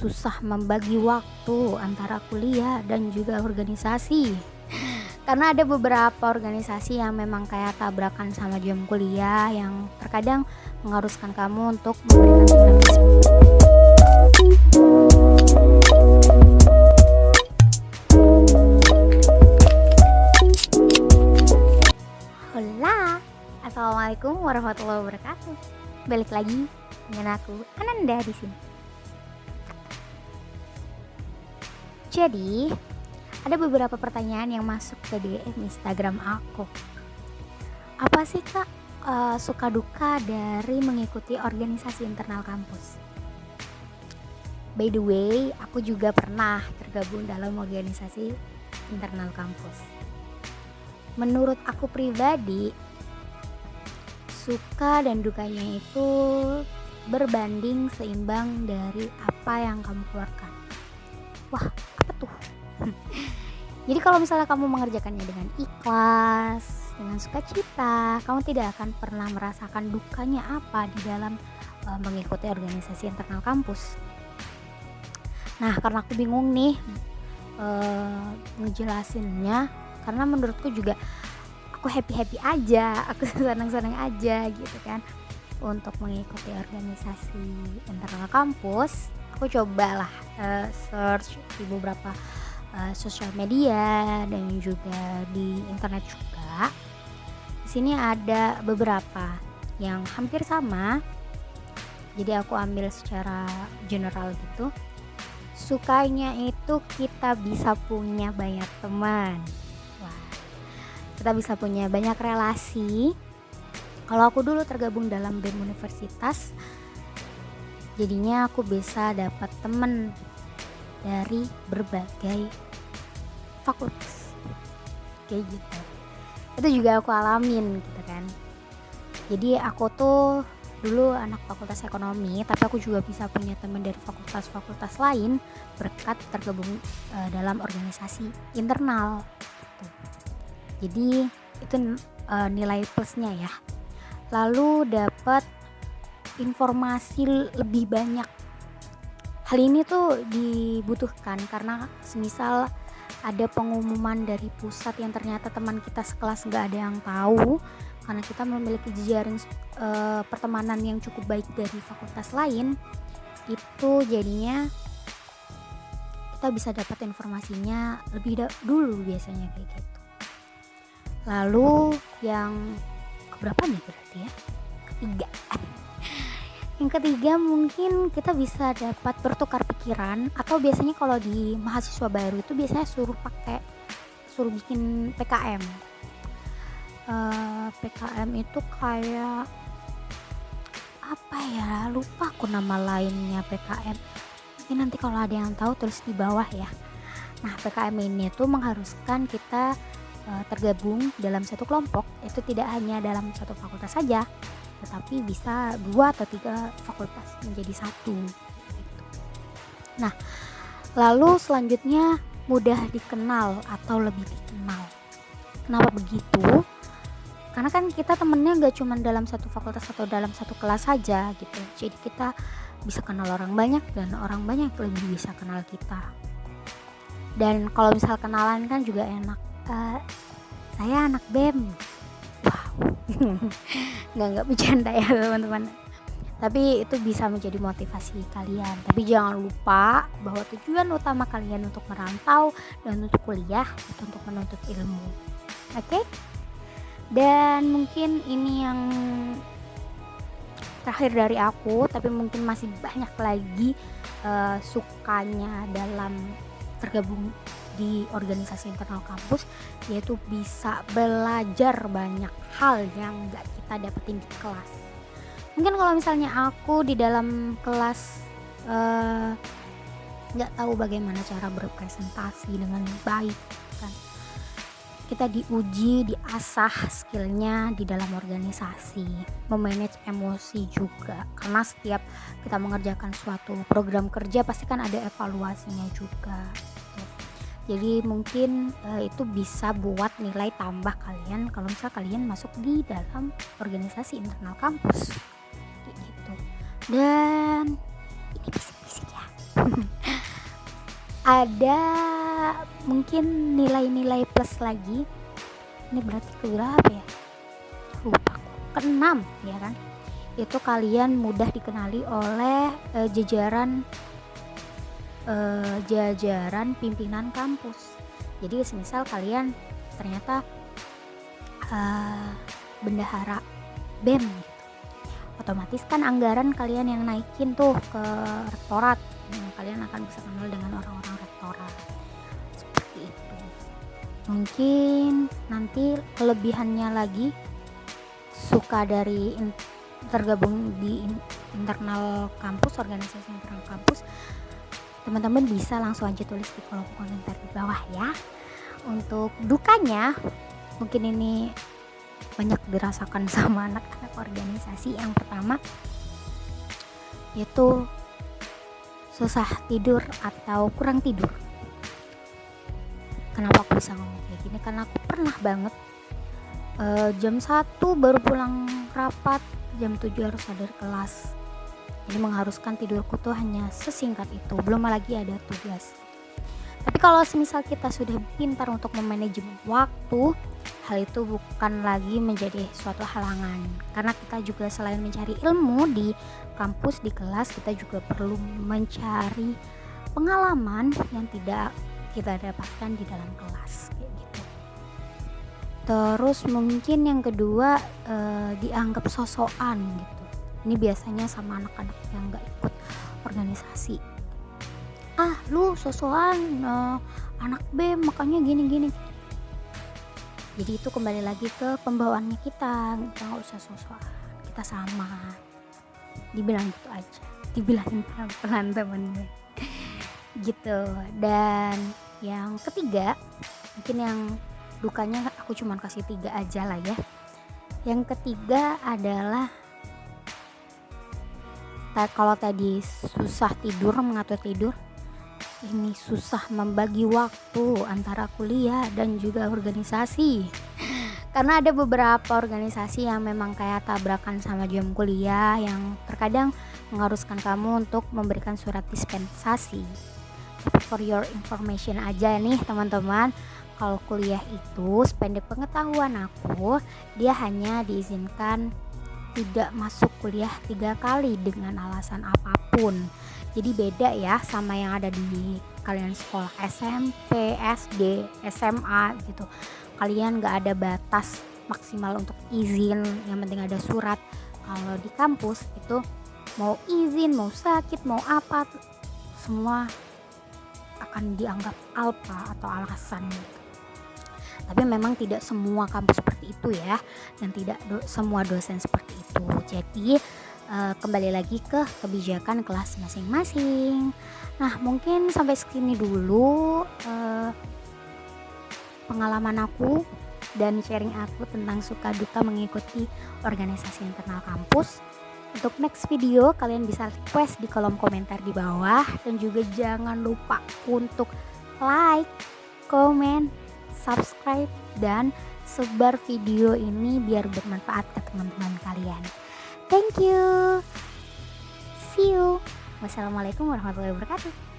susah membagi waktu antara kuliah dan juga organisasi. Karena ada beberapa organisasi yang memang kayak tabrakan sama jam kuliah yang terkadang mengharuskan kamu untuk memberikan Hola, assalamualaikum warahmatullahi wabarakatuh. Balik lagi dengan aku Ananda di sini. Jadi, ada beberapa pertanyaan yang masuk ke DM Instagram aku. Apa sih Kak suka duka dari mengikuti organisasi internal kampus? By the way, aku juga pernah tergabung dalam organisasi internal kampus. Menurut aku pribadi, suka dan dukanya itu berbanding seimbang dari apa yang kamu keluarkan. Wah, apa tuh? Jadi kalau misalnya kamu mengerjakannya dengan ikhlas, dengan sukacita, kamu tidak akan pernah merasakan dukanya apa di dalam mengikuti organisasi internal kampus. Nah, karena aku bingung nih ngejelasinnya, karena menurutku juga aku happy aja, aku senang aja gitu kan untuk mengikuti organisasi internal kampus. Aku cobalah search di beberapa sosial media dan juga di internet juga. Di sini ada beberapa yang hampir sama. Jadi aku ambil secara general gitu. Sukanya itu kita bisa punya banyak teman. Wah, kita bisa punya banyak relasi. Kalau aku dulu tergabung dalam BEM universitas, jadinya aku bisa dapat teman dari berbagai fakultas kayak gitu. Itu juga aku alamin gitu kan. Jadi aku tuh dulu anak fakultas ekonomi, tapi aku juga bisa punya teman dari fakultas-fakultas lain berkat tergabung dalam organisasi internal gitu. Jadi itu nilai plusnya ya. Lalu dapat informasi lebih banyak. Hal ini tuh dibutuhkan karena semisal ada pengumuman dari pusat yang ternyata teman kita sekelas gak ada yang tahu, karena kita memiliki jejaring pertemanan yang cukup baik dari fakultas lain, itu jadinya kita bisa dapat informasinya lebih dulu biasanya kayak gitu. Lalu yang keberapa nih berarti ya? Ketiga. Yang ketiga mungkin kita bisa dapat bertukar pikiran, atau biasanya kalau di mahasiswa baru itu biasanya suruh bikin PKM. PKM itu kayak apa ya? Lupa aku nama lainnya PKM. Mungkin nanti kalau ada yang tahu tulis di bawah ya. Nah, PKM ini tuh mengharuskan kita tergabung dalam satu kelompok. Itu tidak hanya dalam satu fakultas saja, tetapi bisa 2 atau 3 fakultas menjadi satu gitu. Nah, lalu selanjutnya mudah dikenal atau lebih dikenal. Kenapa begitu? Karena kan kita temennya gak cuma dalam satu fakultas atau dalam satu kelas saja gitu. Jadi kita bisa kenal orang banyak dan orang banyak lebih bisa kenal kita. Dan kalau misal kenalan kan juga enak. Saya anak BEM. nggak bercanda ya teman-teman, tapi itu bisa menjadi motivasi kalian. Tapi jangan lupa bahwa tujuan utama kalian untuk merantau dan untuk kuliah itu untuk menuntut ilmu. Oke? Dan mungkin ini yang terakhir dari aku, tapi mungkin masih banyak lagi sukanya dalam tergabung di organisasi internal kampus, yaitu bisa belajar banyak hal yang gak kita dapetin di kelas. Mungkin kalau misalnya aku di dalam kelas gak tahu bagaimana cara berpresentasi dengan baik kan, kita diuji, diasah skillnya di dalam organisasi, memanage emosi juga, karena setiap kita mengerjakan suatu program kerja pasti kan ada evaluasinya juga. Jadi mungkin itu bisa buat nilai tambah kalian kalau misal kalian masuk di dalam organisasi internal kampus kayak gitu. Dan ini bisik-bisik ya. ada mungkin nilai-nilai plus lagi. Ini berarti ke berapa ya? Lupa aku. Keenam ya kan? Itu kalian mudah dikenali oleh jajaran pimpinan kampus. Jadi semisal kalian ternyata bendahara BEM gitu, otomatis kan anggaran kalian yang naikin tuh ke rektorat. Kalian akan bisa kenal dengan orang-orang rektorat seperti itu. Mungkin nanti kelebihannya lagi, suka dari tergabung di internal kampus, organisasi internal kampus, teman-teman bisa langsung aja tulis di kolom komentar di bawah ya. Untuk dukanya mungkin ini banyak dirasakan sama anak-anak organisasi. Yang pertama yaitu susah tidur atau kurang tidur. Kenapa aku bisa ngomong kayak gini? Karena aku pernah banget jam 1 baru pulang rapat, jam 7 harus ada kelas. Jadi mengharuskan tidurku tuh hanya sesingkat itu, belum lagi ada tugas. Tapi kalau semisal kita sudah pintar untuk memanajemen waktu, hal itu bukan lagi menjadi suatu halangan. Karena kita juga selain mencari ilmu di kampus, di kelas, kita juga perlu mencari pengalaman yang tidak kita dapatkan di dalam kelas kayak gitu. Terus mungkin yang kedua, dianggap sosokan gitu. Ini biasanya sama anak-anak yang gak ikut organisasi. Lu sosokan anak BEM makanya gini. Jadi itu kembali lagi ke pembawaannya kita gak usah sosokan, kita sama, dibilang gitu aja, dibilangin pelan-pelan temennya gitu. Dan yang ketiga, mungkin yang dukanya aku cuman kasih 3 aja lah ya. Yang ketiga adalah kalau tadi susah tidur, mengatur tidur, ini susah membagi waktu antara kuliah dan juga organisasi. Karena ada beberapa organisasi yang memang kayak tabrakan sama jam kuliah, yang terkadang mengharuskan kamu untuk memberikan surat dispensasi. For your information aja nih teman-teman, kalau kuliah itu sependek pengetahuan aku, dia hanya diizinkan tidak masuk kuliah 3 kali dengan alasan apapun. Jadi beda ya sama yang ada di kalian sekolah SMP, SD, SMA gitu. Kalian gak ada batas maksimal untuk izin, yang penting ada surat. Kalau di kampus itu mau izin, mau sakit, mau apa, semua akan dianggap alpa atau alasan gitu. Tapi memang tidak semua kampus seperti itu ya, dan tidak semua dosen seperti itu. Jadi kembali lagi ke kebijakan kelas masing-masing. Nah mungkin sampai segini dulu pengalaman aku dan sharing aku tentang suka duka mengikuti organisasi internal kampus. Untuk next video kalian bisa request di kolom komentar di bawah, dan juga jangan lupa untuk like, comment, subscribe, dan sebar video ini biar bermanfaat ke teman-teman kalian. Thank you. See you. Wassalamualaikum warahmatullahi wabarakatuh.